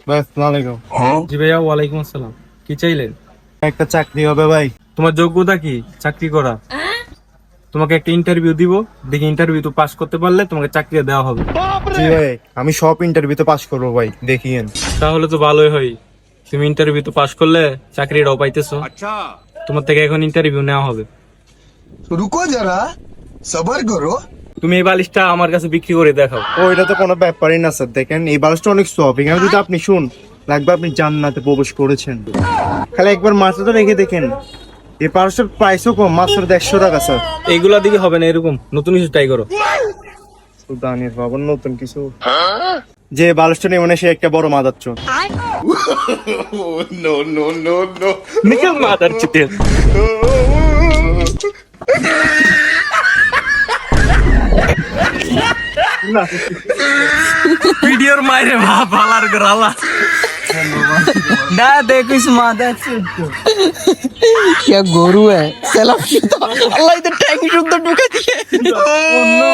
ভাই আসসালামু আলাইকুম। জি ভাইয়া, ওয়ালাইকুম আসসালাম। কি চাইলেন? একটা চাকরি হবে ভাই। তোমার যোগ্যতা কি চাকরি করা? তোমাকে একটা ইন্টারভিউ দিব, দেখি ইন্টারভিউ তো পাস করতে পারলে তোমাকে চাকরি দেওয়া হবে। জি ভাই, আমি সব ইন্টারভিউতে পাস করবো ভাই, দেখিয়েন। তাহলে তো ভালোই হয়। তুমি ইন্টারভিউ তো পাস করলে চাকরিটাও পাইতেছো। তোমার থেকে এখন ইন্টারভিউ নেওয়া হবে। रुको जरा सबर करो। তুমি এই বালিশটা আমার কাছে বিক্রি করে দেখাও। ও এটা তো কোনো ব্যাপারই না স্যার, দেখেন এই বালিশটা অনেক সফট, এখানে যদি আপনি শুন লাগবে আপনি জান্নাতে প্রবেশ করেছেন। খালি একবার মাথাটা রেখে দেখেন, এই বালিশটার প্রাইসও কম, মাত্র 150 টাকা স্যার। এইগুলা দিকে হবে না, এরকম নতুন কিছু ট্রাই করো। সুদানের বাবার নতুন কিছু। যে বালিশটা নেই মানে সে একটা বড় মাদাচ্ছ। Nickel mother চিতেল। ভিডিওর মাইরে ভালার গরালা ना देखो इस मादा से क्या गोरू है साला अल्लाह इधर टैंक शुद्ध ढुका दिए ओ नो